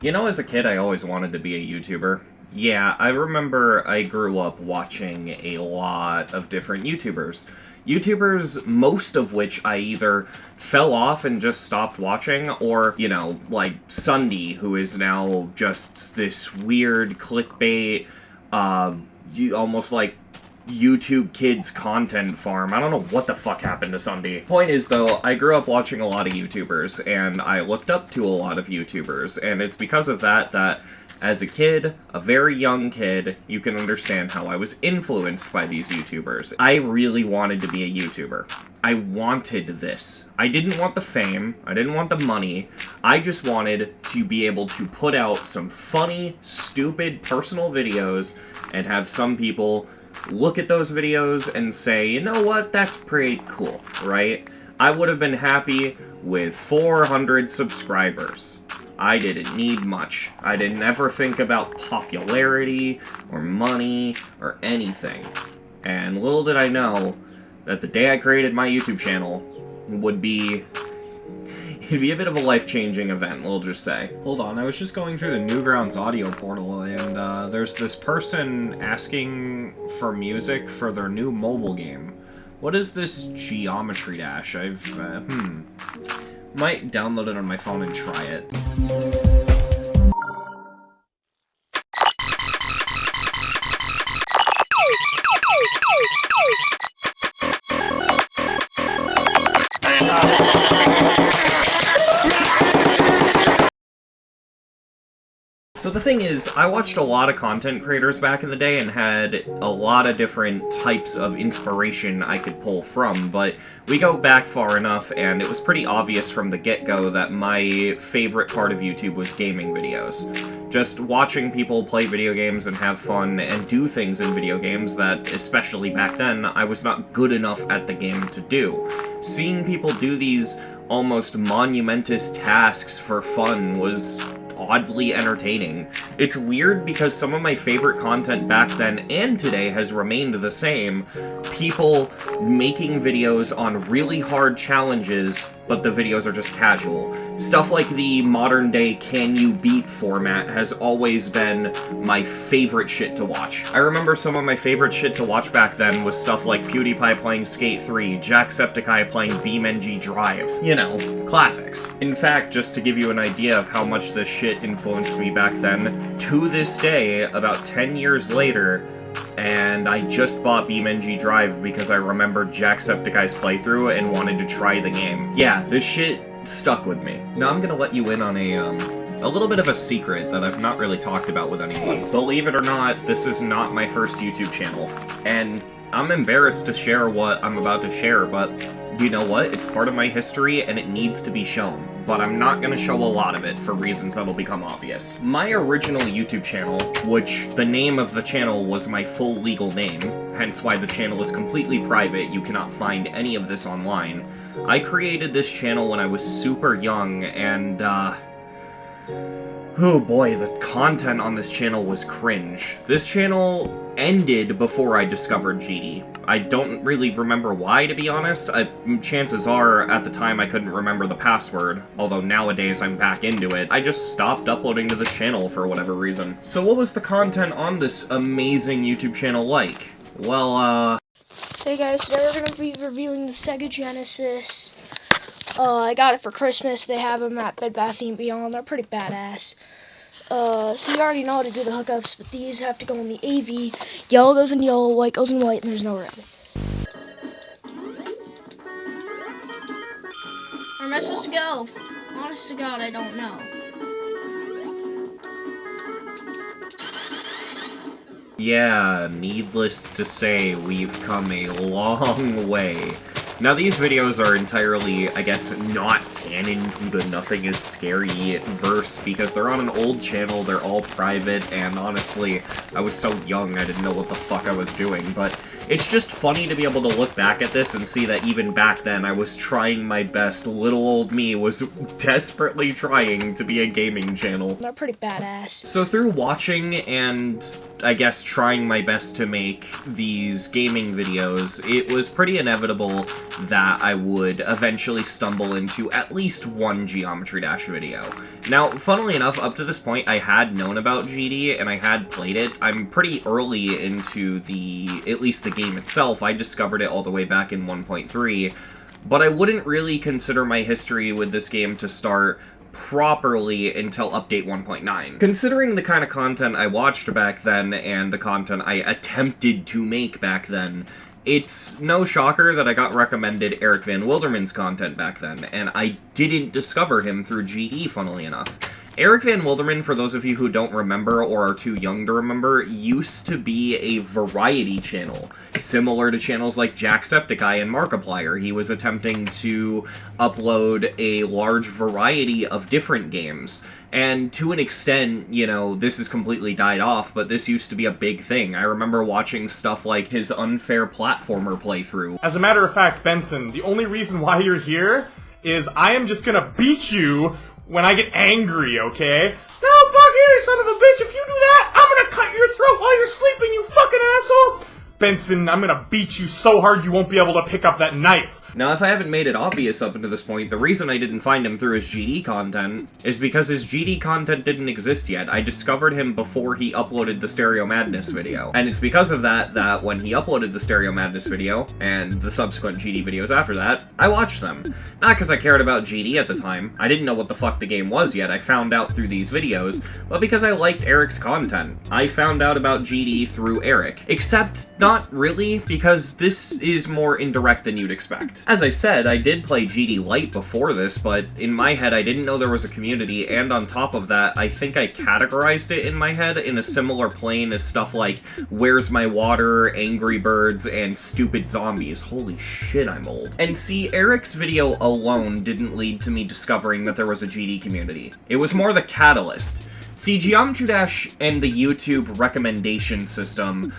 You know, as a kid, I always wanted to be a YouTuber. Yeah, I remember I grew up watching a lot of different YouTubers. YouTubers, most of which I either fell off and just stopped watching, or, you know, like Sunday, who is now just this weird clickbait, almost like YouTube Kids content farm. I don't know what the fuck happened to Sunday. Point is, though, I grew up watching a lot of YouTubers, and I looked up to a lot of YouTubers, and it's because of that as a kid, a very young kid, you can understand how I was influenced by these YouTubers. I really wanted to be a YouTuber. I wanted this. I didn't want the fame, I didn't want the money, I just wanted to be able to put out some funny, stupid, personal videos, and have some people look at those videos and say, you know what, that's pretty cool, right? I would have been happy with 400 subscribers. I didn't need much. I didn't ever think about popularity, or money, or anything. And little did I know that the day I created my YouTube channel would be... it'd be a bit of a life-changing event, we'll just say. Hold on, I was just going through the Newgrounds audio portal, and there's this person asking for music for their new mobile game. What is this Geometry Dash? Might download it on my phone and try it. So the thing is, I watched a lot of content creators back in the day and had a lot of different types of inspiration I could pull from, but we go back far enough and it was pretty obvious from the get-go that my favorite part of YouTube was gaming videos. Just watching people play video games and have fun and do things in video games that, especially back then, I was not good enough at the game to do. Seeing people do these almost monumentous tasks for fun was oddly entertaining. It's weird because some of my favorite content back then and today has remained the same. People making videos on really hard challenges, but the videos are just casual. Stuff like the modern day Can You Beat format has always been my favorite shit to watch. I remember some of my favorite shit to watch back then was stuff like PewDiePie playing Skate 3, Jacksepticeye playing BeamNG Drive. You know, classics. In fact, just to give you an idea of how much this shit influenced me back then, to this day, about 10 years later, and I just bought BeamNG Drive because I remembered Jacksepticeye's playthrough and wanted to try the game. Yeah, this shit stuck with me. Now I'm gonna let you in on a little bit of a secret that I've not really talked about with anyone. Believe it or not, this is not my first YouTube channel, and I'm embarrassed to share what I'm about to share, but you know what? It's part of my history and it needs to be shown. But I'm not going to show a lot of it for reasons that'll become obvious. My original YouTube channel, which the name of the channel was my full legal name, hence why the channel is completely private, you cannot find any of this online. I created this channel when I was super young and, oh boy, the content on this channel was cringe. This channel ended before I discovered GD. I don't really remember why, to be honest. Chances are, at the time, I couldn't remember the password, although nowadays I'm back into it. I just stopped uploading to this channel for whatever reason. So what was the content on this amazing YouTube channel like? Well, Hey guys, today we're going to be reviewing the Sega Genesis. I got it for Christmas. They have them at Bed Bath & Beyond. They're pretty badass. So you already know how to do the hookups, but these have to go in the AV. Yellow goes in yellow, white goes in white, and there's no red. Where am I supposed to go? Honest to God, I don't know. yeah, needless to say, we've come a long way. Now, these videos are entirely, I guess, not canon to the Nothing is Scary verse, because they're on an old channel, they're all private, and honestly, I was so young I didn't know what the fuck I was doing, but it's just funny to be able to look back at this and see that even back then I was trying my best. Little old me was desperately trying to be a gaming channel. They're pretty badass. So through watching and, I guess, trying my best to make these gaming videos, it was pretty inevitable that I would eventually stumble into at at least one Geometry Dash video. Now, funnily enough, up to this point, I had known about GD, and I had played it. I'm pretty early into at least the game itself. I discovered it all the way back in 1.3, but I wouldn't really consider my history with this game to start properly until update 1.9. Considering the kind of content I watched back then, and the content I attempted to make back then, it's no shocker that I got recommended Eric Van Wilderman's content back then, and I didn't discover him through GD, funnily enough. Eric Van Wilderman, for those of you who don't remember or are too young to remember, used to be a variety channel, similar to channels like Jacksepticeye and Markiplier. He was attempting to upload a large variety of different games. And to an extent, you know, this has completely died off, but this used to be a big thing. I remember watching stuff like his Unfair Platformer playthrough. As a matter of fact, Benson, the only reason why you're here is I am just gonna beat you when I get angry, okay? No, fuck you, son of a bitch, if you do that, I'm gonna cut your throat while you're sleeping, you fucking asshole! Benson, I'm gonna beat you so hard you won't be able to pick up that knife. Now, if I haven't made it obvious up until this point, the reason I didn't find him through his GD content is because his GD content didn't exist yet. I discovered him before he uploaded the Stereo Madness video. And it's because of that when he uploaded the Stereo Madness video, and the subsequent GD videos after that, I watched them. Not because I cared about GD at the time. I didn't know what the fuck the game was yet. I found out through these videos, but because I liked Eric's content. I found out about GD through Eric. Except, not really, because this is more indirect than you'd expect. As I said, I did play GD Lite before this, but in my head I didn't know there was a community, and on top of that, I think I categorized it in my head in a similar plane as stuff like Where's My Water, Angry Birds, and Stupid Zombies. Holy shit, I'm old. And see, Eric's video alone didn't lead to me discovering that there was a GD community. It was more the catalyst. See, Geometry Dash and the YouTube recommendation system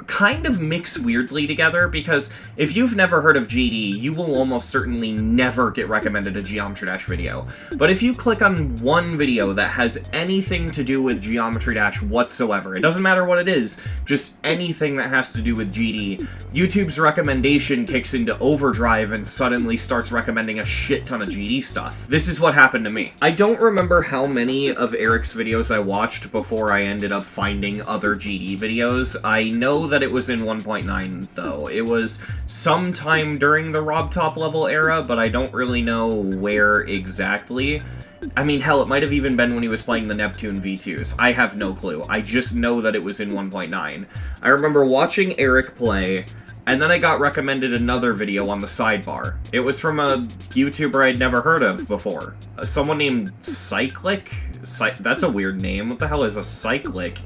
kind of mix weirdly together, because if you've never heard of GD, you will almost certainly never get recommended a Geometry Dash video. But if you click on one video that has anything to do with Geometry Dash whatsoever, it doesn't matter what it is, just anything that has to do with GD, YouTube's recommendation kicks into overdrive and suddenly starts recommending a shit ton of GD stuff. This is what happened to me. I don't remember how many of Eric's videos I watched before I ended up finding other GD videos. I know that it was in 1.9, though. It was sometime during the Rob Top level era, but I don't really know where exactly. I mean, hell, it might have even been when he was playing the Neptune V2s. I have no clue. I just know that it was in 1.9. I remember watching Eric play, and then I got recommended another video on the sidebar. It was from a YouTuber I'd never heard of before. Someone named Cyclic? That's a weird name. What the hell is a Cyclic?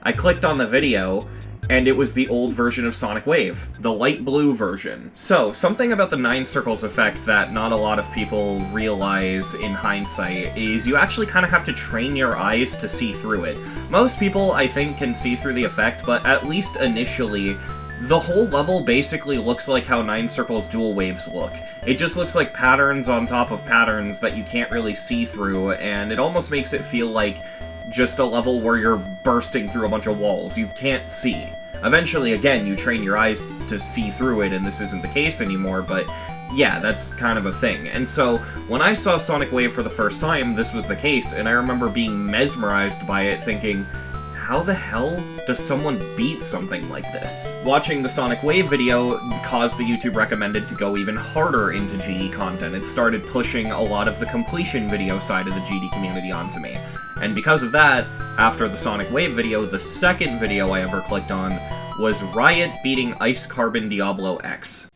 I clicked on the video, and it was the old version of Sonic Wave, the light blue version. So, something about the 9 circles effect that not a lot of people realize in hindsight is you actually kind of have to train your eyes to see through it. Most people, I think, can see through the effect, but at least initially, the whole level basically looks like how 9 circles dual waves look. It just looks like patterns on top of patterns that you can't really see through, and it almost makes it feel like just a level where you're bursting through a bunch of walls you can't see. Eventually, again, you train your eyes to see through it, and this isn't the case anymore, but yeah, that's kind of a thing. And so, when I saw Sonic Wave for the first time, this was the case, and I remember being mesmerized by it, thinking, how the hell does someone beat something like this? Watching the Sonic Wave video caused the YouTube recommended to go even harder into GD content. It started pushing a lot of the completion video side of the GD community onto me. And because of that, after the Sonic Wave video, the second video I ever clicked on was Riot beating Ice Carbon Diablo X.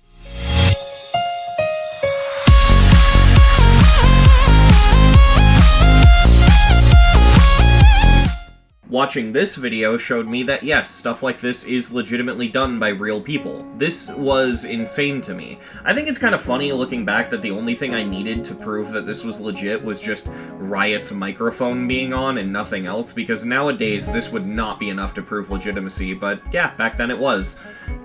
Watching this video showed me that yes, stuff like this is legitimately done by real people. This was insane to me. I think it's kind of funny looking back that the only thing I needed to prove that this was legit was just Riot's microphone being on and nothing else, because nowadays this would not be enough to prove legitimacy, but yeah, back then it was.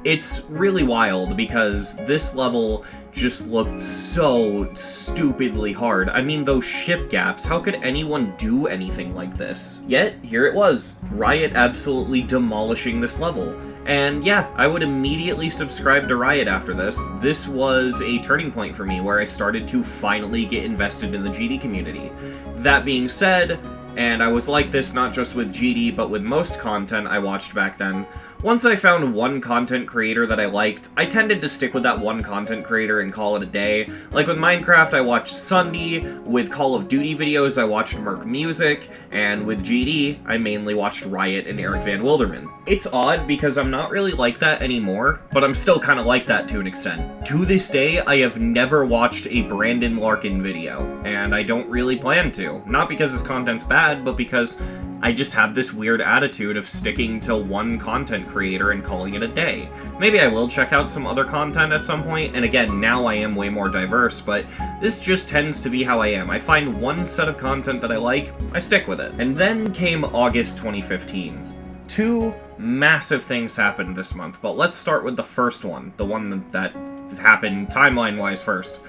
It's really wild because this level just looked so stupidly hard. I mean, those ship gaps, how could anyone do anything like this? Yet, here it was. was Riot absolutely demolishing this level. And yeah, I would immediately subscribe to Riot after this. This was a turning point for me where I started to finally get invested in the GD community. That being said, and I was like this not just with GD, but with most content I watched back then, once I found one content creator that I liked, I tended to stick with that one content creator and call it a day. Like with Minecraft, I watched Sunday, with Call of Duty videos, I watched Merc Music, and with GD, I mainly watched Riot and Eric Van Wilderman. It's odd because I'm not really like that anymore, but I'm still kind of like that to an extent. To this day, I have never watched a Brandon Larkin video, and I don't really plan to. Not because his content's bad, but because I just have this weird attitude of sticking to one content creator and calling it a day. Maybe I will check out some other content at some point, and again, now I am way more diverse, but this just tends to be how I am. I find one set of content that I like, I stick with it. And then came August 2015. Two massive things happened this month, but let's start with the first one, the one that happened timeline-wise first.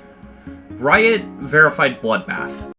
Riot verified Bloodbath.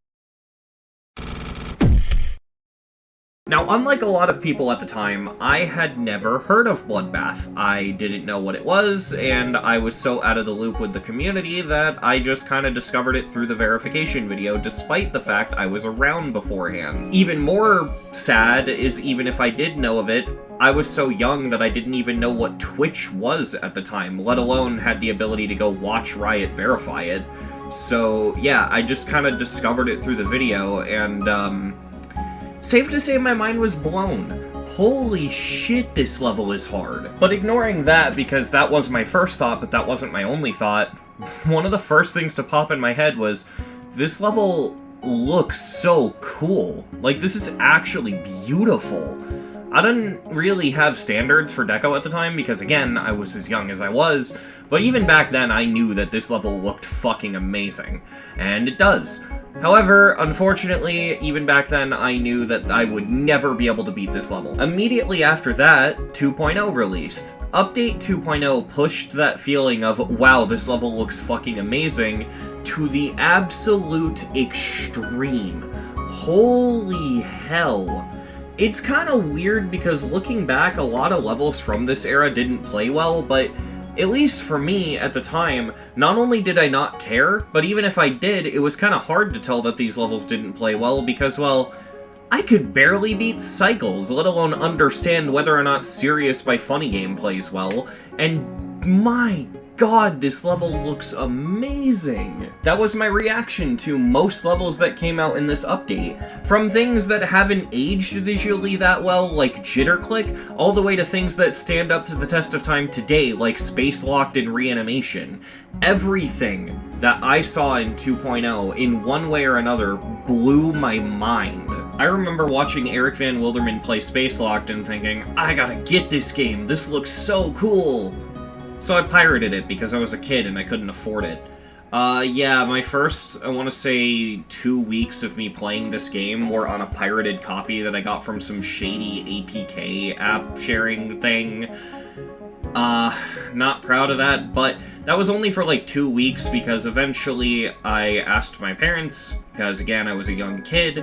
Now, unlike a lot of people at the time, I had never heard of Bloodbath. I didn't know what it was, and I was so out of the loop with the community that I just kind of discovered it through the verification video, despite the fact I was around beforehand. Even more sad is even if I did know of it, I was so young that I didn't even know what Twitch was at the time, let alone had the ability to go watch Riot verify it. So, yeah, I just kind of discovered it through the video, and, safe to say my mind was blown. Holy shit, this level is hard. But ignoring that, because that was my first thought, but that wasn't my only thought, one of the first things to pop in my head was, this level looks so cool. Like, this is actually beautiful. I didn't really have standards for deco at the time, because again, I was as young as I was, but even back then I knew that this level looked fucking amazing. And it does. However, unfortunately, even back then, I knew that I would never be able to beat this level. Immediately after that, 2.0 released. Update 2.0 pushed that feeling of, wow, this level looks fucking amazing, to the absolute extreme. Holy hell. It's kind of weird because looking back, a lot of levels from this era didn't play well, but at least for me, at the time, not only did I not care, but even if I did, it was kind of hard to tell that these levels didn't play well because, well, I could barely beat Cycles, let alone understand whether or not Serious by Funny Game plays well, and my god, this level looks amazing! That was my reaction to most levels that came out in this update. From things that haven't aged visually that well, like Jitter Click, all the way to things that stand up to the test of time today, like Space Locked and Reanimation. Everything that I saw in 2.0, in one way or another, blew my mind. I remember watching Eric Van Wilderman play Space Locked and thinking, I gotta get this game, this looks so cool! So I pirated it because I was a kid and I couldn't afford it. Yeah, my first, I want to say, 2 weeks of me playing this game were on a pirated copy that I got from some shady APK app sharing thing. Not proud of that, but that was only for like 2 weeks because eventually I asked my parents, because again, I was a young kid,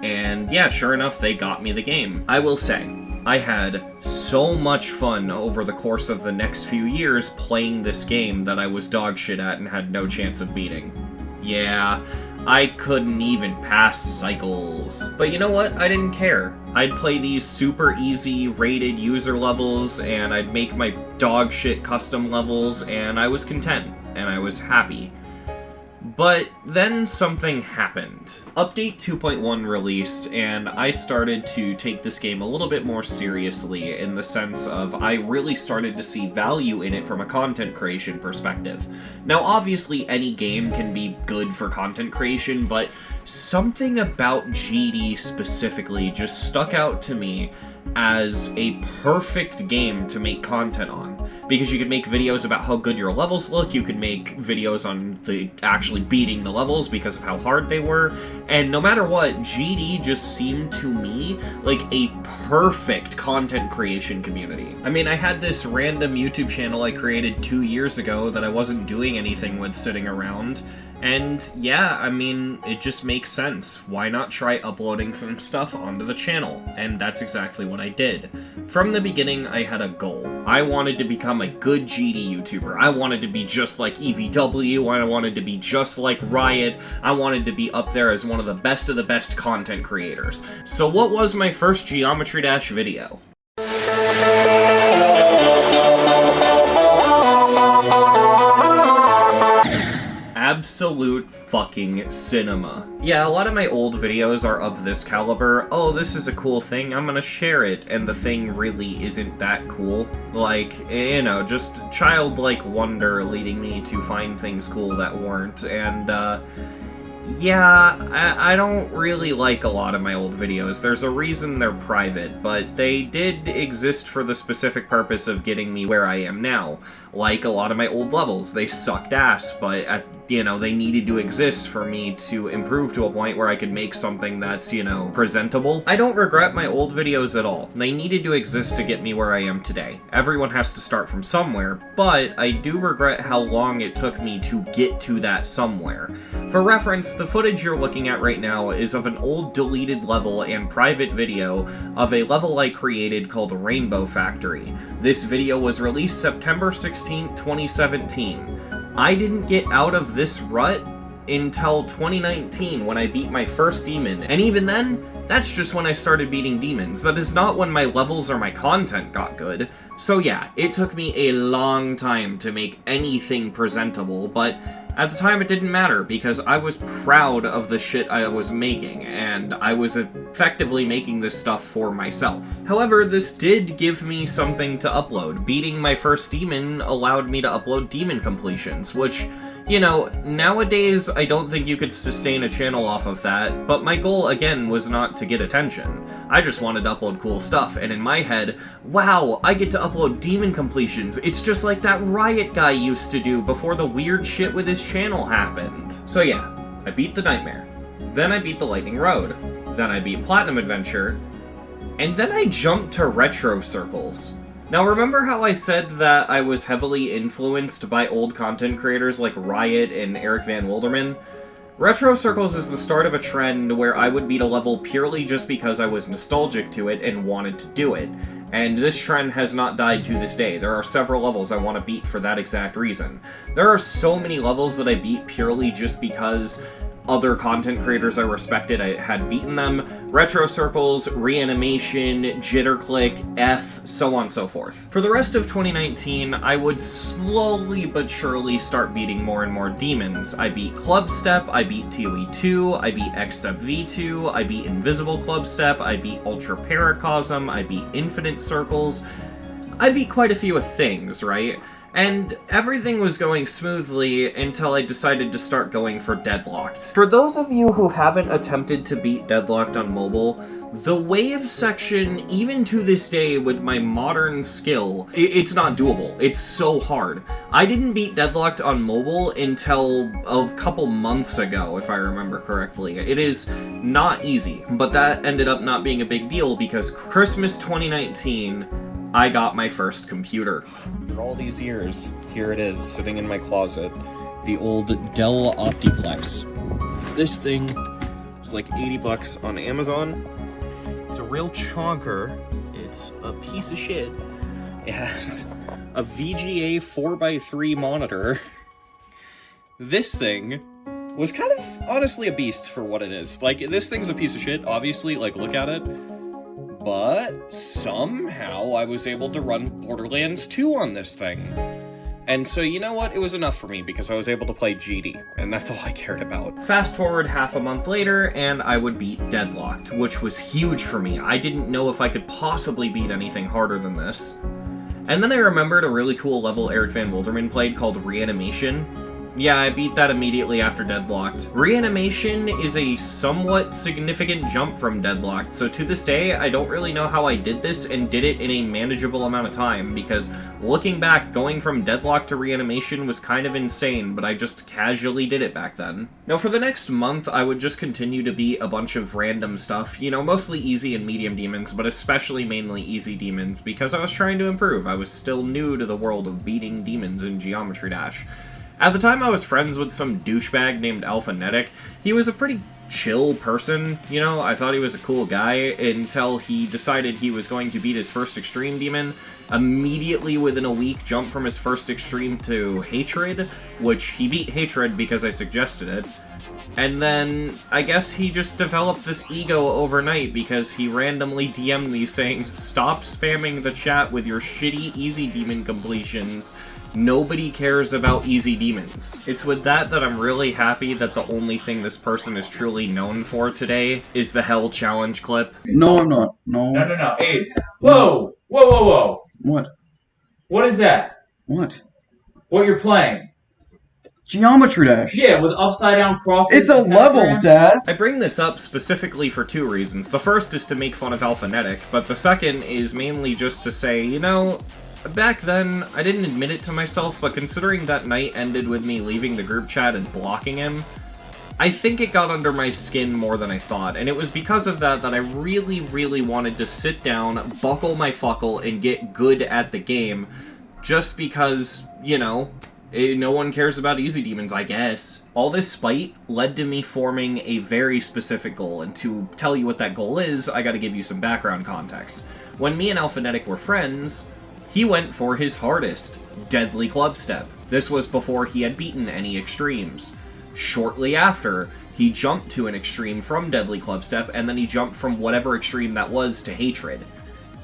and yeah, sure enough, they got me the game. I will say, I had so much fun over the course of the next few years playing this game that I was dog shit at and had no chance of beating. Yeah, I couldn't even pass Cycles. But you know what? I didn't care. I'd play these super easy rated user levels, and I'd make my dog shit custom levels, and I was content, and I was happy. But then something happened. Update 2.1 released, and I started to take this game a little bit more seriously in the sense of I really started to see value in it from a content creation perspective. Now, obviously, any game can be good for content creation, but something about GD specifically just stuck out to me as a perfect game to make content on. Because you could make videos about how good your levels look, you could make videos on the actually beating the levels because of how hard they were, and no matter what, GD just seemed to me like a perfect content creation community. I mean, I had this random YouTube channel I created 2 years ago that I wasn't doing anything with sitting around, And yeah, I mean, it just makes sense. Why not try uploading some stuff onto the channel? And that's exactly what I did. From the beginning, I had a goal. I wanted to become a good GD YouTuber. I wanted to be just like EVW, I wanted to be just like Riot, I wanted to be up there as one of the best content creators. So what was my first Geometry Dash video? Absolute fucking cinema. Yeah, a lot of my old videos are of this caliber. Oh, this is a cool thing, I'm gonna share it, and the thing really isn't that cool. Like, you know, just childlike wonder leading me to find things cool that weren't, and, yeah, I don't really like a lot of my old videos. There's a reason they're private, but they did exist for the specific purpose of getting me where I am now. Like a lot of my old levels, they sucked ass, but you know, they needed to exist for me to improve to a point where I could make something that's, you know, presentable. I don't regret my old videos at all. They needed to exist to get me where I am today. Everyone has to start from somewhere, but I do regret how long it took me to get to that somewhere. For reference, the footage you're looking at right now is of an old deleted level and private video of a level I created called Rainbow Factory. This video was released September 16, 2017. I didn't get out of this rut until 2019 when I beat my first demon, and even then, that's just when I started beating demons. That is not when my levels or my content got good. So yeah, it took me a long time to make anything presentable, but at the time it didn't matter because I was proud of the shit I was making, and I was effectively making this stuff for myself. However, this did give me something to upload. Beating my first demon allowed me to upload demon completions, which, you know, nowadays I don't think you could sustain a channel off of that, but my goal, again, was not to get attention. I just wanted to upload cool stuff, and in my head, wow, I get to upload demon completions. It's just like that Riot guy used to do before the weird shit with his channel happened. So yeah, I beat the Nightmare. Then I beat the Lightning Road. Then I beat Platinum Adventure. And then I jumped to Retro Circles. Now, remember how I said that I was heavily influenced by old content creators like Riot and Eric Van Wilderman? Retro Circles is the start of a trend where I would beat a level purely just because I was nostalgic to it and wanted to do it. And this trend has not died to this day. There are several levels I want to beat for that exact reason. There are so many levels that I beat purely just because other content creators I respected I had beaten them. Retro Circles, Reanimation, JitterClick, F, so on and so forth. For the rest of 2019, I would slowly but surely start beating more and more demons. I beat Clubstep, I beat ToE2, I beat Xstep V2, I beat Invisible Clubstep, I beat Ultra Paracosm, I beat Infinite Circles. I beat quite a few of things, right? And everything was going smoothly until I decided to start going for Deadlocked. For those of you who haven't attempted to beat Deadlocked on mobile, the wave section, even to this day with my modern skill, it's not doable. It's so hard. I didn't beat Deadlocked on mobile until a couple months ago, if I remember correctly. It is not easy, but that ended up not being a big deal because Christmas 2019, I got my first computer. For all these years, here it is, sitting in my closet. The old Dell Optiplex. This thing was like 80 bucks on Amazon. It's a real chonker. It's a piece of shit. It has a VGA 4x3 monitor. This thing was kind of, honestly, a beast for what it is. Like, this thing's a piece of shit, obviously, like, look at it. But somehow I was able to run Borderlands 2 on this thing. And so, you know what? It was enough for me because I was able to play GD, and that's all I cared about. Fast forward half a month later, and I would beat Deadlocked, which was huge for me. I didn't know if I could possibly beat anything harder than this. And then I remembered a really cool level Eric Van Wilderman played called Reanimation. Yeah, I beat that immediately after Deadlocked. Reanimation is a somewhat significant jump from Deadlocked, so to this day, I don't really know how I did this and did it in a manageable amount of time, because looking back, going from Deadlocked to Reanimation was kind of insane, but I just casually did it back then. Now, for the next month, I would just continue to beat a bunch of random stuff, you know, mostly easy and medium demons, but especially mainly easy demons, because I was trying to improve. I was still new to the world of beating demons in Geometry Dash. At the time, I was friends with some douchebag named Alphanetic. He was a pretty chill person, you know, I thought he was a cool guy until he decided he was going to beat his first extreme demon. Immediately within a week, jumped from his first extreme to Hatred, which he beat Hatred because I suggested it. And then, I guess he just developed this ego overnight because he randomly DM'd me saying, "Stop spamming the chat with your shitty easy demon completions. Nobody cares about easy demons." It's with that I'm really happy that the only thing this person is truly known for today is the Hell Challenge clip. No, I'm not. No. No. Hey. Whoa! Whoa! What? What is that? What? What you're playing? Geometry Dash. Yeah, with upside down crosses. It's a level, Dad. I bring this up specifically for two reasons. The first is to make fun of Alphanetic, but the second is mainly just to say, you know, back then, I didn't admit it to myself, but considering that night ended with me leaving the group chat and blocking him, I think it got under my skin more than I thought, and it was because of that I really wanted to sit down, buckle my fuckle, and get good at the game, just because, you know, no one cares about easy demons, I guess. All this spite led to me forming a very specific goal, and to tell you what that goal is, I gotta give you some background context. When me and Alphanetic were friends, he went for his hardest, Deadly Clubstep. This was before he had beaten any extremes. Shortly after, he jumped to an extreme from Deadly Clubstep, and then he jumped from whatever extreme that was to Hatred.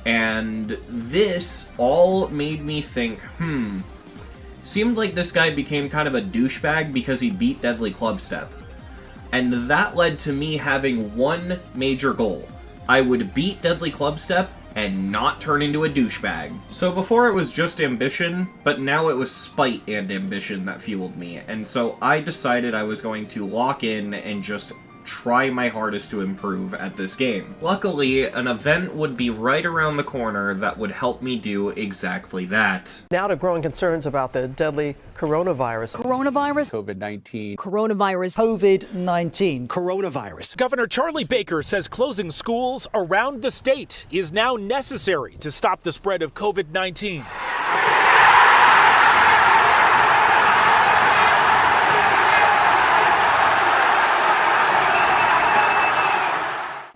And this all made me think, seemed like this guy became kind of a douchebag because he beat Deadly Clubstep. And that led to me having one major goal. I would beat Deadly Clubstep and not turn into a douchebag. So before it was just ambition, but now it was spite and ambition that fueled me, and so I decided I was going to lock in and just try my hardest to improve at this game. Luckily, an event would be right around the corner that would help me do exactly that. Now to growing concerns about the deadly coronavirus. COVID-19. Coronavirus. Governor Charlie Baker says closing schools around the state is now necessary to stop the spread of COVID-19.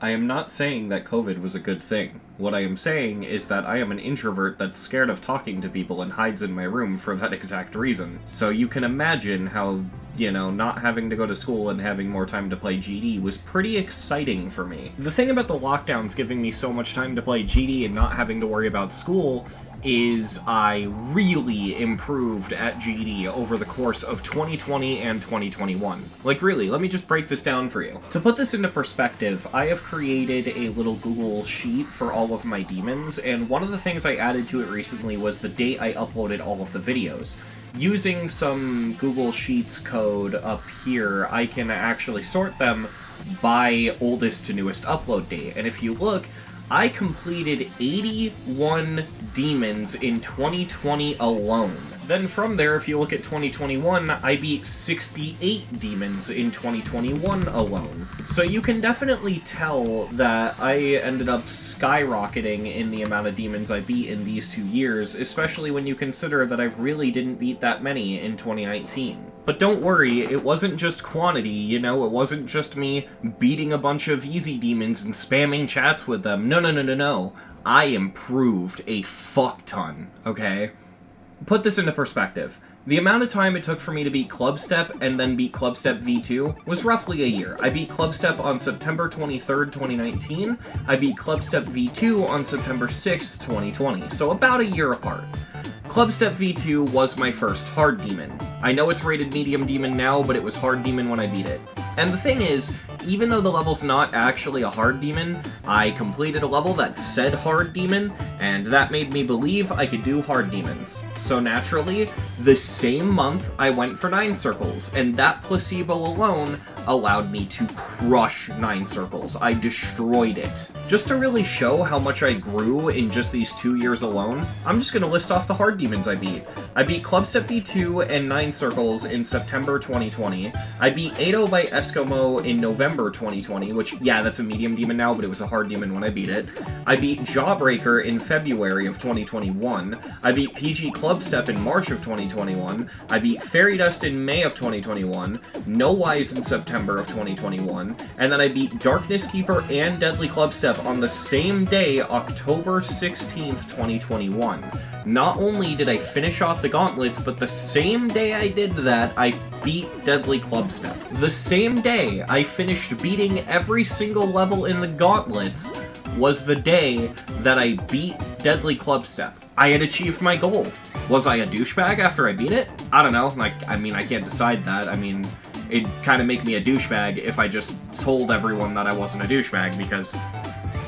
I am not saying that COVID was a good thing. What I am saying is that I am an introvert that's scared of talking to people and hides in my room for that exact reason. So you can imagine how, you know, not having to go to school and having more time to play GD was pretty exciting for me. The thing about the lockdowns giving me so much time to play GD and not having to worry about school is I really improved at GD over the course of 2020 and 2021. Like really, let me just break this down for you. To put this into perspective, I have created a little Google sheet for all of my demons, and one of the things I added to it recently was the date I uploaded all of the videos. Using some Google Sheets code up here, I can actually sort them by oldest to newest upload date, and if you look, I completed 81 demons in 2020 alone. Then from there, if you look at 2021, I beat 68 demons in 2021 alone. So you can definitely tell that I ended up skyrocketing in the amount of demons I beat in these 2 years, especially when you consider that I really didn't beat that many in 2019. But don't worry, it wasn't just quantity, you know, it wasn't just me beating a bunch of easy demons and spamming chats with them. No. I improved a fuck ton, okay? Put this into perspective. The amount of time it took for me to beat Clubstep and then beat Clubstep V2 was roughly a year. I beat Clubstep on September 23rd, 2019. I beat Clubstep V2 on September 6th, 2020. So about a year apart. Clubstep V2 was my first hard demon. I know it's rated medium demon now, but it was hard demon when I beat it. And the thing is, even though the level's not actually a hard demon, I completed a level that said hard demon, and that made me believe I could do hard demons. So naturally, the same month I went for 9 circles, and that placebo alone allowed me to crush 9 circles. I destroyed it. Just to really show how much I grew in just these 2 years alone, I'm just gonna list off the hard demons I beat. I beat Clubstep V2 and 9 circles in September 2020. I beat Ado by Eskimo in November 2020, which, yeah, that's a medium demon now, but it was a hard demon when I beat it. I beat Jawbreaker in February of 2021. I beat PG Clubstep in March of 2021. I beat Fairy Dust in May of 2021. No Wise in September of 2021. And then I beat Darkness Keeper and Deadly Clubstep on the same day, October 16th, 2021. Not only did I finish off the gauntlets, but the same day I did that, I beat Deadly Clubstep. The same day I finished beating every single level in the gauntlets was the day that I beat Deadly Clubstep. I had achieved my goal. Was I a douchebag after I beat it? I don't know. Like, I mean, I can't decide that. I mean, it'd kind of make me a douchebag if I just told everyone that I wasn't a douchebag, because,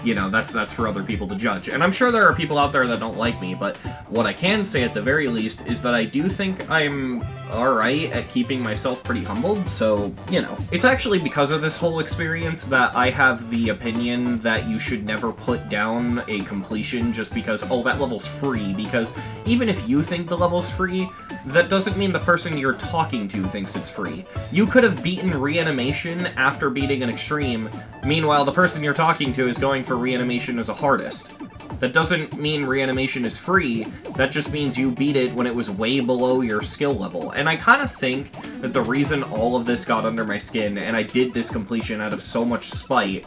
you know, that's for other people to judge. And I'm sure there are people out there that don't like me, but what I can say at the very least is that I do think I'm alright at keeping myself pretty humbled, so, you know. It's actually because of this whole experience that I have the opinion that you should never put down a completion just because, oh, that level's free, because even if you think the level's free, that doesn't mean the person you're talking to thinks it's free. You could have beaten Reanimation after beating an Extreme, meanwhile the person you're talking to is going for Reanimation as a hardest. That doesn't mean Reanimation is free, that just means you beat it when it was way below your skill level. And I kind of think that the reason all of this got under my skin, and I did this completion out of so much spite,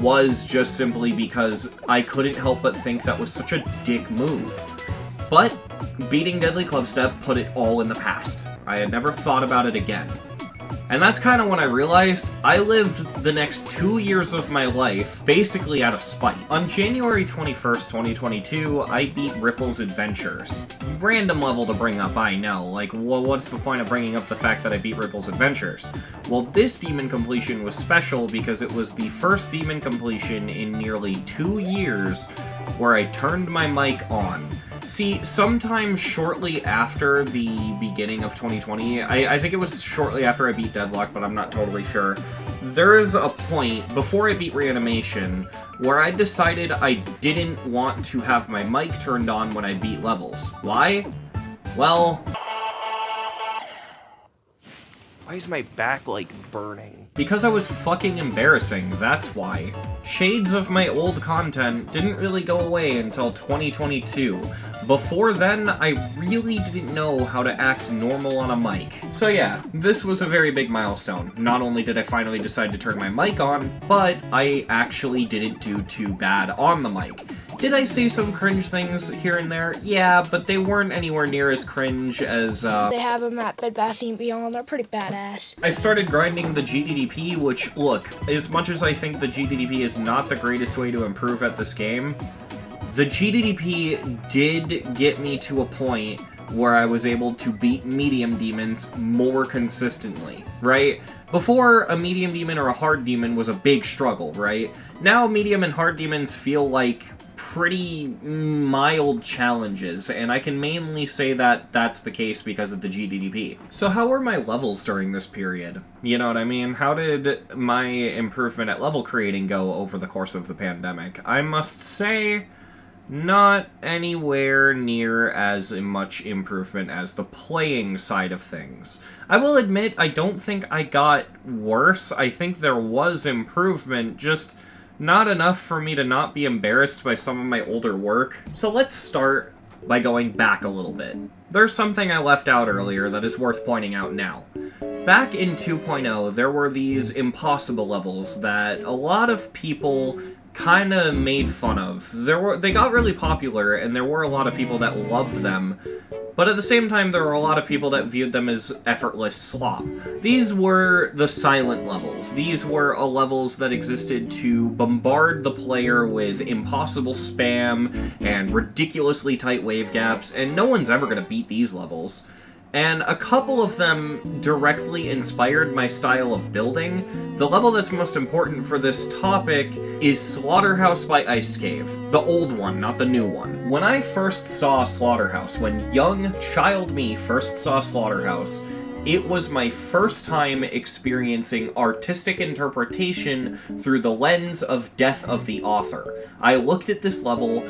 was just simply because I couldn't help but think that was such a dick move. But beating Deadly Clubstep put it all in the past. I had never thought about it again. And that's kind of when I realized I lived the next 2 years of my life basically out of spite. On January 21st, 2022, I beat Ripple's Adventures. Random level to bring up, I know. Like, well, what's the point of bringing up the fact that I beat Ripple's Adventures? Well, this demon completion was special because it was the first demon completion in nearly 2 years where I turned my mic on. See, sometime shortly after the beginning of 2020, I think it was shortly after I beat Deadlock, but I'm not totally sure, there is a point, before I beat Reanimation, where I decided I didn't want to have my mic turned on when I beat levels. Why? Well... Why is my back, like, burning? Because I was fucking embarrassing, that's why. Shades of my old content didn't really go away until 2022. Before then, I really didn't know how to act normal on a mic. So yeah, this was a very big milestone. Not only did I finally decide to turn my mic on, but I actually didn't do too bad on the mic. Did I say some cringe things here and there? Yeah, but they weren't anywhere near as cringe as, They have them at Bed Bath & Beyond. They're pretty badass. I started grinding the GDDP, which, look, as much as I think the GDDP is not the greatest way to improve at this game, the GDDP did get me to a point where I was able to beat medium demons more consistently, right? Before, a medium demon or a hard demon was a big struggle, right? Now, medium and hard demons feel like pretty mild challenges, and I can mainly say that that's the case because of the GDDP. So how were my levels during this period? You know what I mean? How did my improvement at level creating go over the course of the pandemic? I must say, not anywhere near as much improvement as the playing side of things. I will admit, I don't think I got worse. I think there was improvement, just not enough for me to not be embarrassed by some of my older work. So let's start by going back a little bit. There's something I left out earlier that is worth pointing out now. Back in 2.0, there were these impossible levels that a lot of people kind of made fun of. They got really popular, and there were a lot of people that loved them, but at the same time, there were a lot of people that viewed them as effortless slop. These were the silent levels. These were levels that existed to bombard the player with impossible spam and ridiculously tight wave gaps, and no one's ever going to beat these levels. And a couple of them directly inspired my style of building. The level that's most important for this topic is Slaughterhouse by Ice Cave. The old one, not the new one. When I first saw Slaughterhouse, when young child me first saw Slaughterhouse, It was my first time experiencing artistic interpretation through the lens of death of the author. I looked at this level,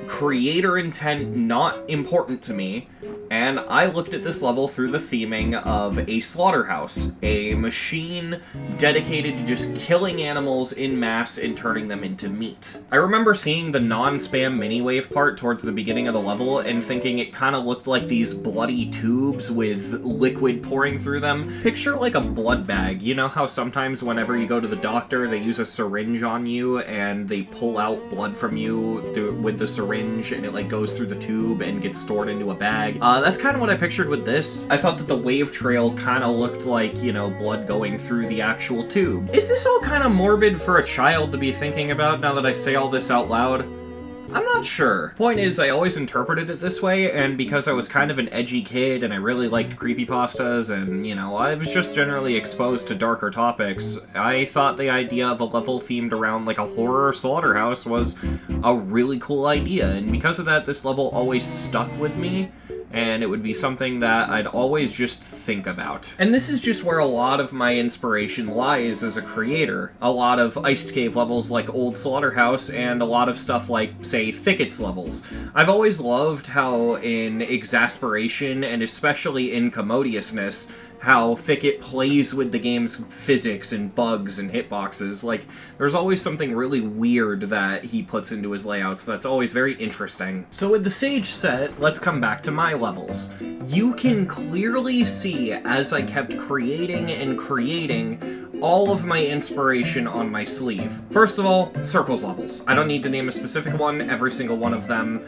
creator intent not important to me, and I looked at this level through the theming of a slaughterhouse, a machine dedicated to just killing animals in mass and turning them into meat. I remember seeing the non-spam mini-wave part towards the beginning of the level and thinking it kind of looked like these bloody tubes with liquid pouring through them. Picture like a blood bag. You know how sometimes whenever you go to the doctor, they use a syringe on you and they pull out blood from you with the syringe and it like goes through the tube and gets stored into a bag? That's kind of what I pictured with this. I thought that the wave trail kind of looked like, you know, blood going through the actual tube. Is this all kind of morbid for a child to be thinking about now that I say all this out loud? I'm not sure. Point is, I always interpreted it this way, and because I was kind of an edgy kid and I really liked creepypastas and, you know, I was just generally exposed to darker topics, I thought the idea of a level themed around like a horror slaughterhouse was a really cool idea, and because of that, this level always stuck with me. And it would be something that I'd always just think about. And this is just where a lot of my inspiration lies as a creator. A lot of Iced Cave levels like Old Slaughterhouse, and a lot of stuff like, say, Thickets levels. I've always loved how in Exasperation, and especially in Commodiousness, how Thicket plays with the game's physics and bugs and hitboxes. Like, there's always something really weird that he puts into his layouts that's always very interesting. So with the Sage set, let's come back to my levels. You can clearly see as I kept creating and creating all of my inspiration on my sleeve. First of all, Circles levels. I don't need to name a specific one, every single one of them.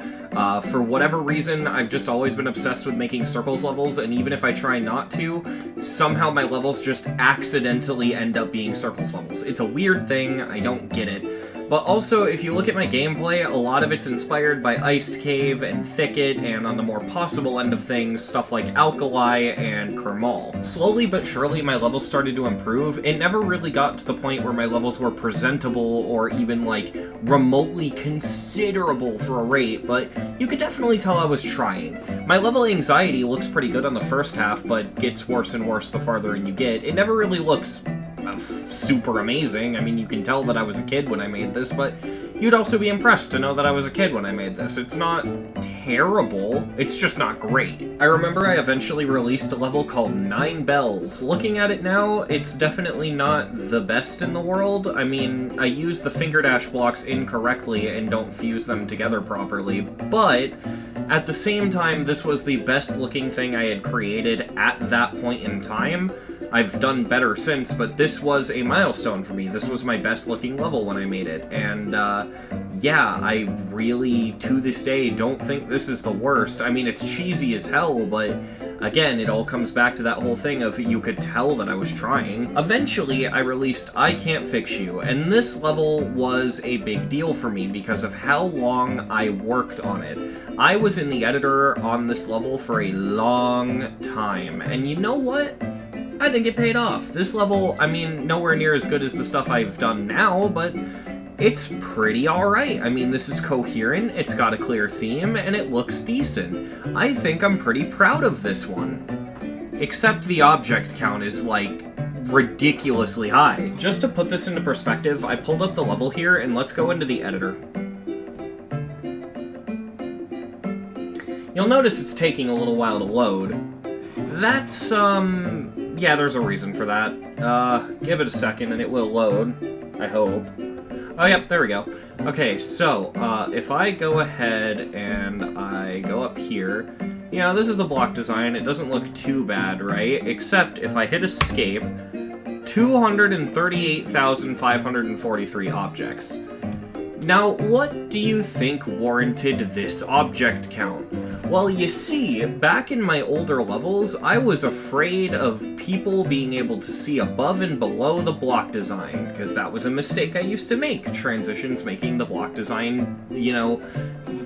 For whatever reason, I've just always been obsessed with making Circles levels, and even if I try not to, somehow my levels just accidentally end up being Circles levels. It's a weird thing, I don't get it. But also, if you look at my gameplay, a lot of it's inspired by Iced Cave and Thicket, and on the more possible end of things, stuff like Alkali and Kermal. Slowly but surely, my levels started to improve. It never really got to the point where my levels were presentable or even, like, remotely considerable for a rate, but you could definitely tell I was trying. My level anxiety looks pretty good on the first half, but gets worse and worse the farther in you get. It never really looks super amazing. I mean, you can tell that I was a kid when I made this, but you'd also be impressed to know that I was a kid when I made this. It's not terrible, it's just not great. I remember I eventually released a level called 9 Bells. Looking at it now, it's definitely not the best in the world. I mean, I use the finger dash blocks incorrectly and don't fuse them together properly, but at the same time, this was the best looking thing I had created at that point in time. I've done better since, but this was a milestone for me. This was my best looking level when I made it, and yeah, I really, to this day, don't think this is the worst. I mean, it's cheesy as hell, but again, it all comes back to that whole thing of you could tell that I was trying. Eventually, I released I Can't Fix You, and this level was a big deal for me because of how long I worked on it. I was in the editor on this level for a long time, and you know what? I think it paid off. This level, I mean, nowhere near as good as the stuff I've done now, but it's pretty alright. I mean, this is coherent, it's got a clear theme, and it looks decent. I think I'm pretty proud of this one. Except the object count is, like, ridiculously high. Just to put this into perspective, I pulled up the level here, and let's go into the editor. You'll notice it's taking a little while to load. That's, yeah, there's a reason for that. Give it a second and it will load, I hope. Oh, yep, there we go. Okay, so, if I go ahead and I go up here, you know, this is the block design. It doesn't look too bad, right? Except if I hit escape, 238,543 objects. Now, what do you think warranted this object count? Well, you see, back in my older levels, I was afraid of people being able to see above and below the block design, because that was a mistake I used to make. Transitions making the block design, you know,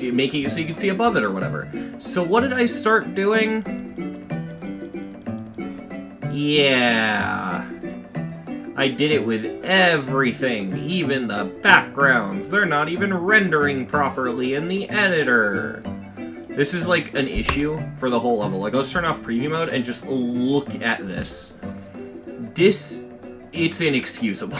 making it so you could see above it or whatever. So what did I start doing? Yeah, I did it with everything, even the backgrounds. They're not even rendering properly in the editor. This is like an issue for the whole level. Like, let's turn off preview mode and just look at this. It's inexcusable.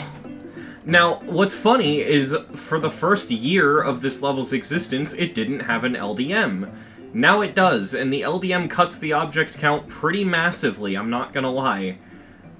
Now, what's funny is, for the first year of this level's existence, it didn't have an LDM. Now it does, and the LDM cuts the object count pretty massively, I'm not gonna lie.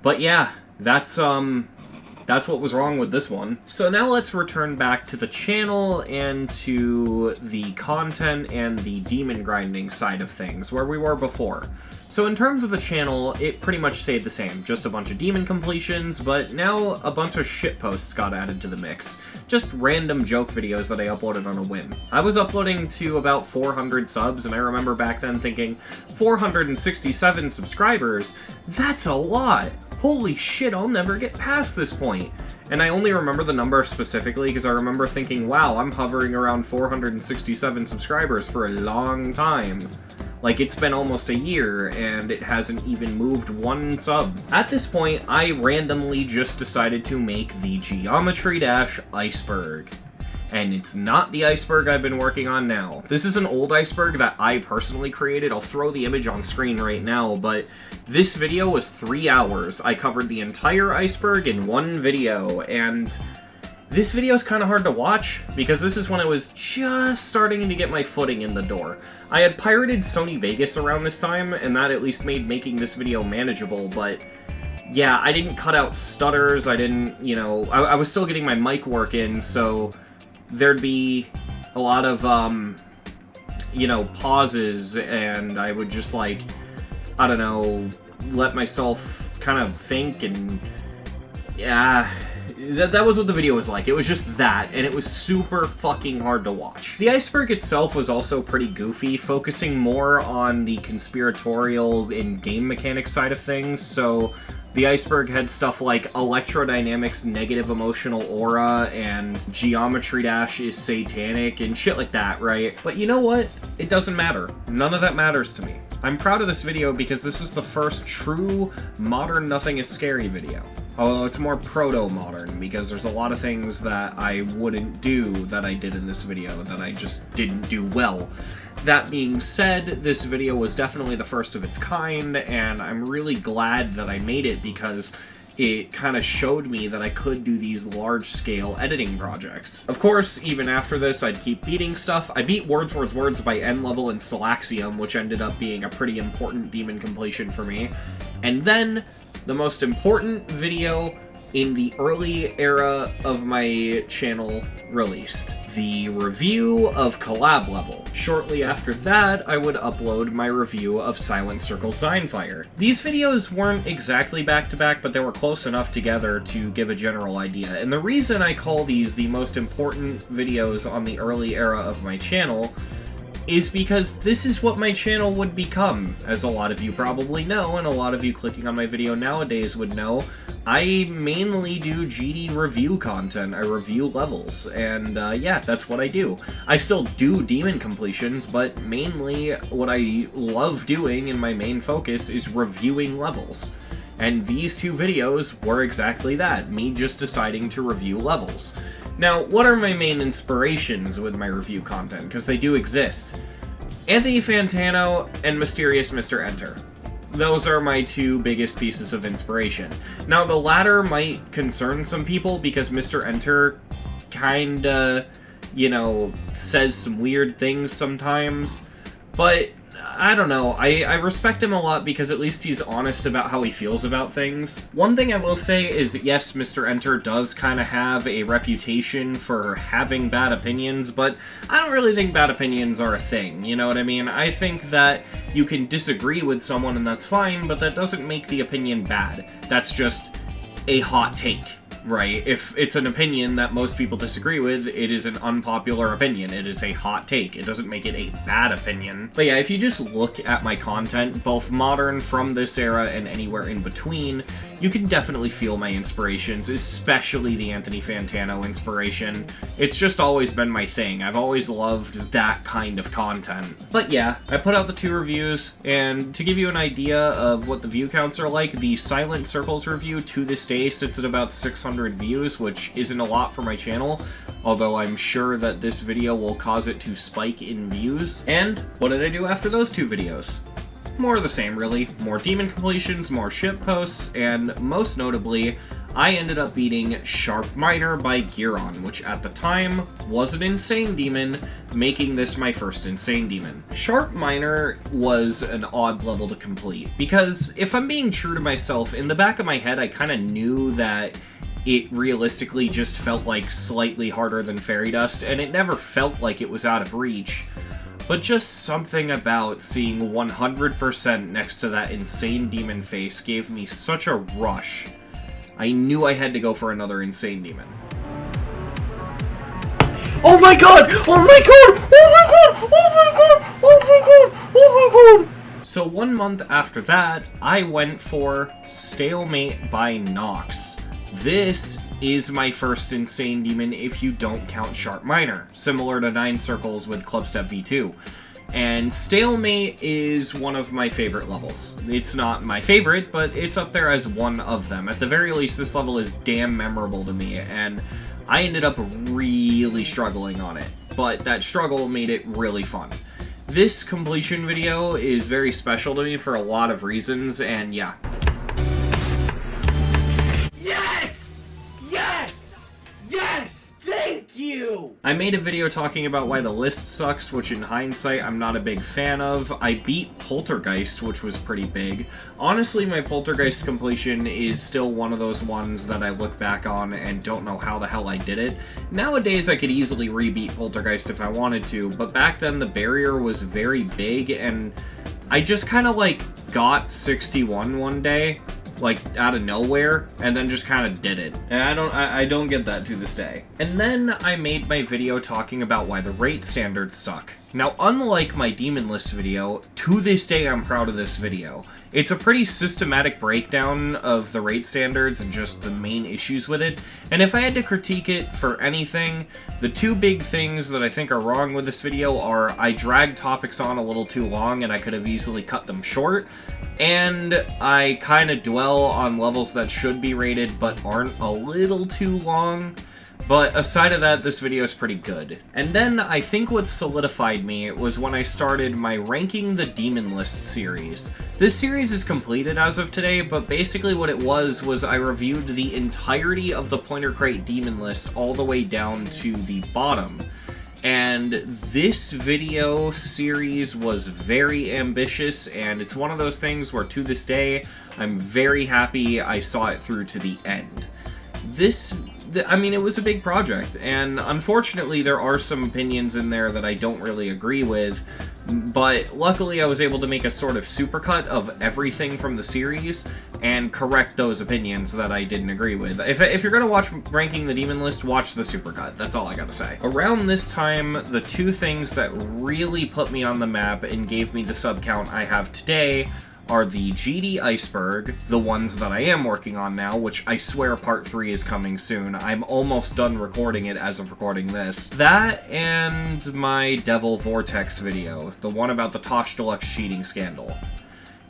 But yeah, that's what was wrong with this one. So now let's return back to the channel and to the content and the demon grinding side of things, where we were before. So in terms of the channel, it pretty much stayed the same, just a bunch of demon completions, but now a bunch of shitposts got added to the mix. Just random joke videos that I uploaded on a whim. I was uploading to about 400 subs, and I remember back then thinking, 467 subscribers? That's a lot! Holy shit, I'll never get past this point. And I only remember the number specifically because I remember thinking, wow, I'm hovering around 467 subscribers for a long time. Like, it's been almost a year, and it hasn't even moved one sub. At this point, I randomly just decided to make the Geometry Dash iceberg. And it's not the iceberg I've been working on now. This is an old iceberg that I personally created. I'll throw the image on screen right now, but this video was 3 hours. I covered the entire iceberg in one video, and this video is kind of hard to watch, because this is when I was just starting to get my footing in the door. I had pirated Sony Vegas around this time, and that at least made making this video manageable, but yeah, I didn't cut out stutters, I didn't, you know, I was still getting my mic work in, so there'd be a lot of, you know, pauses, and I would just, like, I don't know, let myself kind of think, and yeah, that was what the video was like. It was just that, and it was super fucking hard to watch. The iceberg itself was also pretty goofy, focusing more on the conspiratorial and game mechanics side of things, so the iceberg had stuff like electrodynamics, negative emotional aura, and Geometry Dash is satanic, and shit like that, right? But you know what? It doesn't matter. None of that matters to me. I'm proud of this video because this was the first true modern Nothing is Scary video. Although it's more proto-modern, because there's a lot of things that I wouldn't do that I did in this video that I just didn't do well. That being said, this video was definitely the first of its kind, and I'm really glad that I made it because it kind of showed me that I could do these large-scale editing projects. Of course, even after this, I'd keep beating stuff. I beat Words by end level in Salaxium, which ended up being a pretty important demon completion for me. And then, the most important video in the early era of my channel released. The review of Collab Level. Shortly after that, I would upload my review of Silent Circle Zignfire. These videos weren't exactly back-to-back, but they were close enough together to give a general idea. And the reason I call these the most important videos on the early era of my channel is because this is what my channel would become. As a lot of you probably know, and a lot of you clicking on my video nowadays would know, I mainly do GD review content. I review levels, and yeah, that's what I do. I still do demon completions, but mainly what I love doing and my main focus is reviewing levels. And these two videos were exactly that, me just deciding to review levels. Now, what are my main inspirations with my review content? Because they do exist. Anthony Fantano and Mysterious Mr. Enter. Those are my two biggest pieces of inspiration. Now, the latter might concern some people because Mr. Enter kinda, you know, says some weird things sometimes, but I don't know, I respect him a lot because at least he's honest about how he feels about things. One thing I will say is, yes, Mr. Enter does kind of have a reputation for having bad opinions, but I don't really think bad opinions are a thing, you know what I mean? I think that you can disagree with someone and that's fine, but that doesn't make the opinion bad. That's just a hot take. Right? If it's an opinion that most people disagree with, it is an unpopular opinion. It is a hot take. It doesn't make it a bad opinion. But yeah, if you just look at my content, both modern from this era and anywhere in between, you can definitely feel my inspirations, especially the Anthony Fantano inspiration. It's just always been my thing. I've always loved that kind of content. But yeah, I put out the 2 reviews, and to give you an idea of what the view counts are like, the Silent Circles review to this day sits at about 600 views, which isn't a lot for my channel, although I'm sure that this video will cause it to spike in views. And what did I do after those 2 videos? More of the same, really. More demon completions, more ship posts, and most notably, I ended up beating Sharp Miner by Giron, which at the time was an insane demon, making this my first insane demon. Sharp Miner was an odd level to complete, because if I'm being true to myself, in the back of my head I kind of knew that it realistically just felt like slightly harder than Fairy Dust, and it never felt like it was out of reach. But just something about seeing 100% next to that insane demon face gave me such a rush. I knew I had to go for another insane demon. Oh my god! Oh my god! Oh my god! Oh my god! Oh my god! Oh my god! So 1 month after that, I went for Stalemate by Nox. This is my first insane demon if you don't count Sharp Miner, similar to 9 Circles with Clubstep V2. And Stalemate is one of my favorite levels. It's not my favorite, but it's up there as one of them. At the very least, this level is damn memorable to me, and I ended up really struggling on it. But that struggle made it really fun. This completion video is very special to me for a lot of reasons, and yeah. Yes! Yes! Yes! Thank you! I made a video talking about why the list sucks, which in hindsight I'm not a big fan of. I beat Poltergeist, which was pretty big. Honestly, my Poltergeist completion is still one of those ones that I look back on and don't know how the hell I did it. Nowadays I could easily re-beat Poltergeist if I wanted to, but back then the barrier was very big, and I just kind of like got 61 one day, like out of nowhere, and then just kind of did it. And I don't get that to this day. And then I made my video talking about why the rate standards suck. Now, unlike my demon list video, to this day I'm proud of this video. It's a pretty systematic breakdown of the rate standards and just the main issues with it, and if I had to critique it for anything, the 2 big things that I think are wrong with this video are I dragged topics on a little too long and I could have easily cut them short, and I kind of dwell on levels that should be rated but aren't a little too long. But aside of that, this video is pretty good. And then I think what solidified me was when I started my Ranking the Demon List series. This series is completed as of today, but basically what it was I reviewed the entirety of the Pointer Crate Demon List all the way down to the bottom. And this video series was very ambitious, and it's one of those things where to this day, I'm very happy I saw it through to the end. I mean, it was a big project, and unfortunately there are some opinions in there that I don't really agree with, but luckily I was able to make a sort of supercut of everything from the series and correct those opinions that I didn't agree with. If you're gonna watch Ranking the Demon List, watch the supercut. That's all I gotta say. Around this time, the 2 things that really put me on the map and gave me the sub count I have today are the GD Iceberg, the ones that I am working on now, which I swear part 3 is coming soon. I'm almost done recording it as of recording this. That and my Devil Vortex video, the one about the Tosh Deluxe cheating scandal.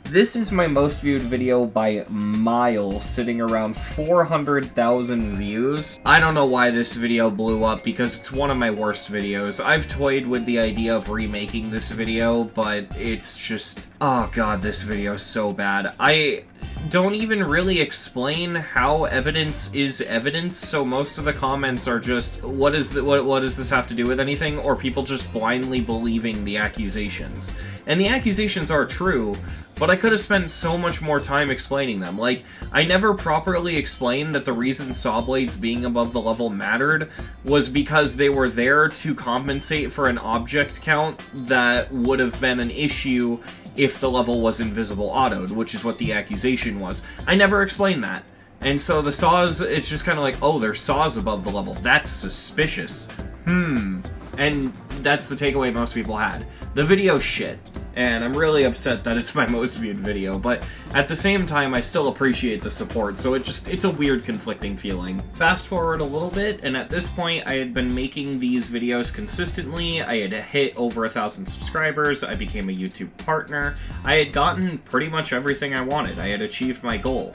This is my most viewed video by miles, sitting around 400,000 views. I don't know why this video blew up, because it's one of my worst videos. I've toyed with the idea of remaking this video, but it's just... oh god, this video is so bad. I don't even really explain how evidence is evidence, so most of the comments are just, what does this have to do with anything? Or people just blindly believing the accusations. And the accusations are true, but I could have spent so much more time explaining them. Like, I never properly explained that the reason saw blades being above the level mattered was because they were there to compensate for an object count that would have been an issue if the level was invisible autoed, which is what the accusation was. I never explained that. And so the saws, it's just kind of like, oh, there's saws above the level. That's suspicious. And that's the takeaway most people had. The video's shit. and I'm really upset that it's my most viewed video, but at the same time, I still appreciate the support, so it's a weird conflicting feeling. Fast forward a little bit, and at this point, I had been making these videos consistently, I had hit over 1,000 subscribers, I became a YouTube partner, I had gotten pretty much everything I wanted, I had achieved my goal.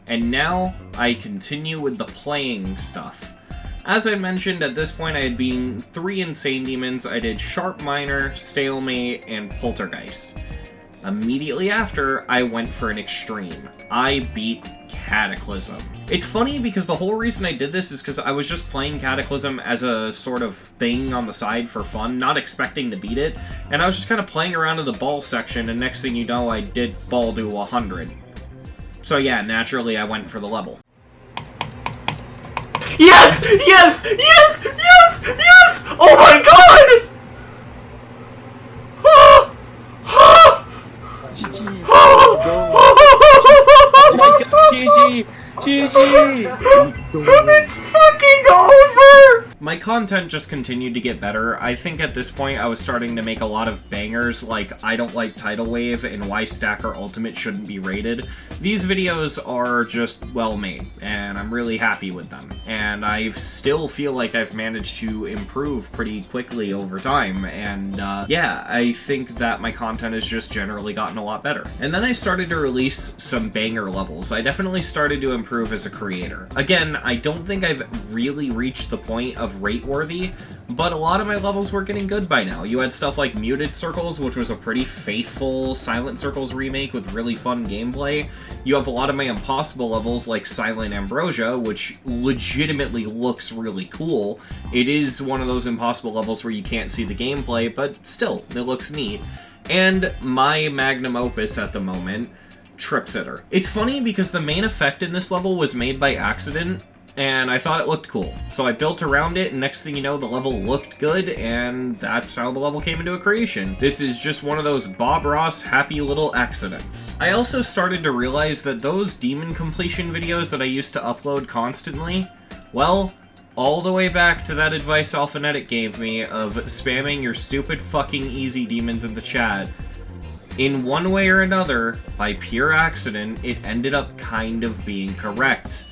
And now, I continue with the playing stuff. As I mentioned, at this point I had been 3 Insane Demons. I did Sharp Minor, Stalemate, and Poltergeist. Immediately after, I went for an Extreme. I beat Cataclysm. It's funny because the whole reason I did this is because I was just playing Cataclysm as a sort of thing on the side for fun, not expecting to beat it, and I was just kind of playing around in the ball section, and next thing you know, I did ball to 100. So yeah, naturally I went for the level. Yes! Yes! Yes! Yes! Yes! Oh my god! GG! GG! It's fucking over! My content just continued to get better. I think at this point I was starting to make a lot of bangers like I don't like Tidal Wave and why Stacker Ultimate shouldn't be rated. These videos are just well made, and I'm really happy with them. And I still feel like I've managed to improve pretty quickly over time, and yeah, I think that my content has just generally gotten a lot better. And then I started to release some banger levels. I definitely started to improve as a creator. Again, I don't think I've really reached the point of rate-worthy, but a lot of my levels were getting good by now. You had stuff like Muted Circles, which was a pretty faithful Silent Circles remake with really fun gameplay. You have a lot of my impossible levels like Silent Ambrosia, which legitimately looks really cool. It is one of those impossible levels where you can't see the gameplay, but still, it looks neat. And my magnum opus at the moment, Trip Sitter. It's funny because the main effect in this level was made by accident, and I thought it looked cool. So I built around it, and next thing you know, the level looked good, and that's how the level came into a creation. This is just one of those Bob Ross happy little accidents. I also started to realize that those demon completion videos that I used to upload constantly, well, all the way back to that advice Alphanetic gave me of spamming your stupid fucking easy demons in the chat, in one way or another, by pure accident, it ended up kind of being correct.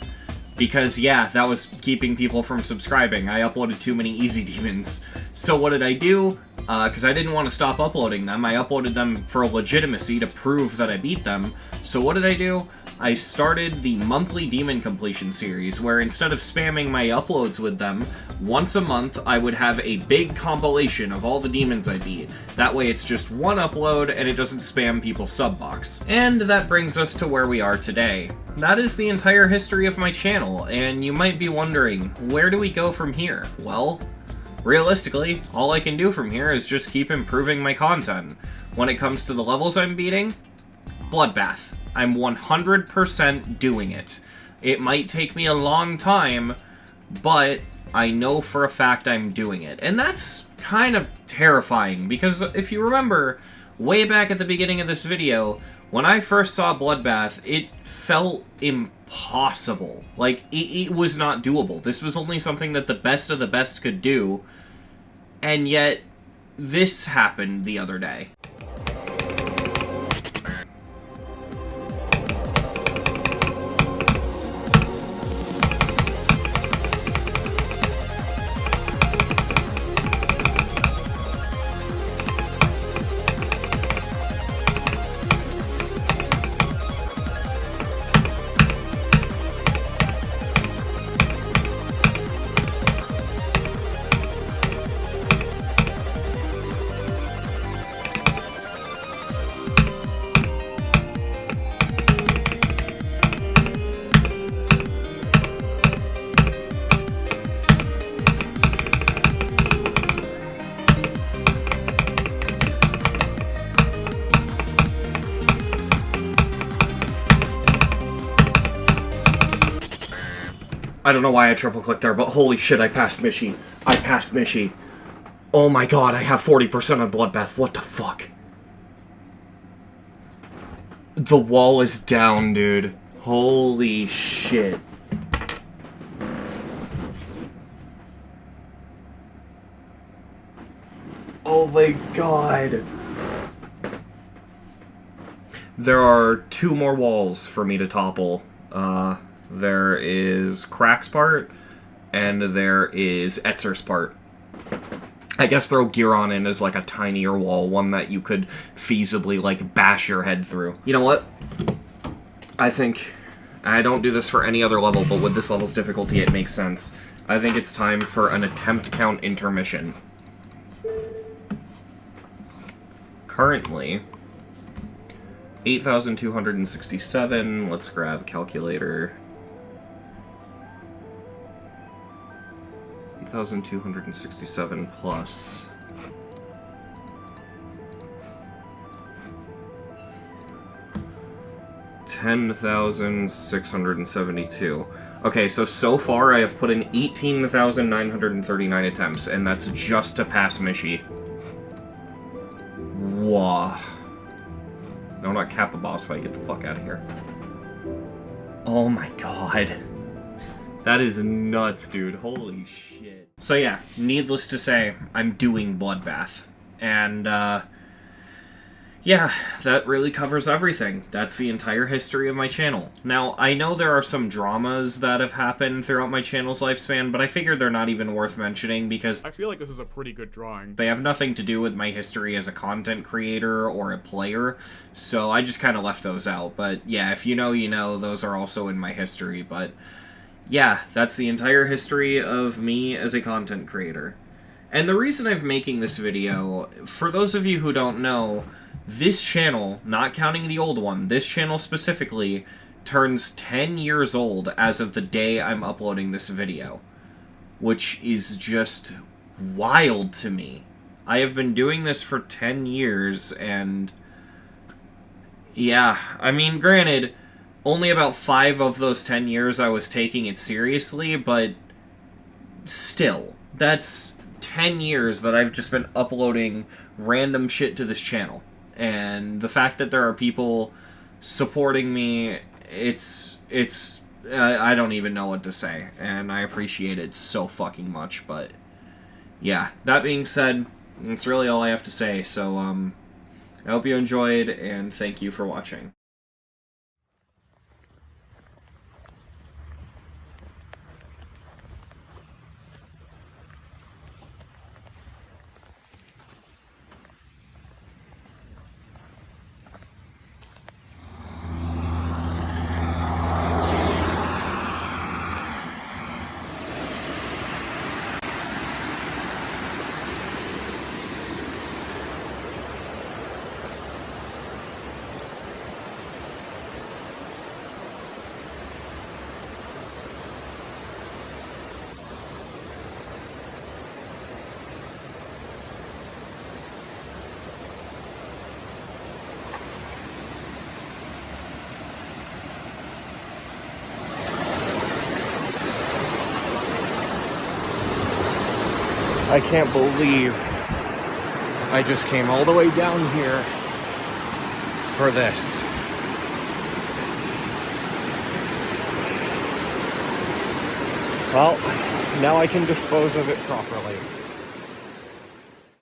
Because, yeah, that was keeping people from subscribing. I uploaded too many easy demons. So what did I do? Because I didn't want to stop uploading them. I uploaded them for legitimacy to prove that I beat them. So what did I do? I started the monthly demon completion series, where instead of spamming my uploads with them, once a month I would have a big compilation of all the demons I beat. That way it's just one upload and it doesn't spam people's sub box. And that brings us to where we are today. That is the entire history of my channel, and you might be wondering, where do we go from here? Well, realistically, all I can do from here is just keep improving my content. When it comes to the levels I'm beating, Bloodbath. I'm 100% doing it. It might take me a long time, but I know for a fact I'm doing it. And that's kind of terrifying, because if you remember, way back at the beginning of this video, when I first saw Bloodbath, it felt impossible. Like, it was not doable. This was only something that the best of the best could do, and yet, this happened the other day. I don't know why I triple-clicked there, but holy shit, I passed Mishi. I passed Mishi. Oh my god, I have 40% on Bloodbath. What the fuck? The wall is down, dude. Holy shit. Oh my god. There are 2 more walls for me to topple. There is Crack's part, and there is Etzer's part. I guess throw Giron in as like a tinier wall, one that you could feasibly like bash your head through. You know what? I think I don't do this for any other level, but with this level's difficulty it makes sense. I think it's time for an attempt count intermission. Currently 8,267. Let's grab calculator. 8,267 plus 10,672. Okay, so far I have put in 18,939 attempts, and that's just to pass Mishi. Wah. No, not cap a boss fight. Get the fuck out of here. Oh my god. That is nuts, dude. Holy shit. So yeah, needless to say, I'm doing Bloodbath. And, yeah, that really covers everything. That's the entire history of my channel. Now, I know there are some dramas that have happened throughout my channel's lifespan, but I figured they're not even worth mentioning because I feel like this is a pretty good drawing. they have nothing to do with my history as a content creator or a player, so I just kind of left those out. But yeah, if you know, you know, those are also in my history. But yeah, that's the entire history of me as a content creator. And the reason I'm making this video, for those of you who don't know, this channel, not counting the old one, this channel specifically, turns 10 years old as of the day I'm uploading this video. Which is just wild to me. I have been doing this for 10 years, and yeah, I mean, granted, only about 5 of those 10 years I was taking it seriously, but still, that's 10 years that I've just been uploading random shit to this channel. And the fact that there are people supporting me, it's I don't even know what to say, and I appreciate it so fucking much. But yeah, that being said, that's really all I have to say. So I hope you enjoyed, and thank you for watching. I can't believe I just came all the way down here for this. Well, now I can dispose of it properly.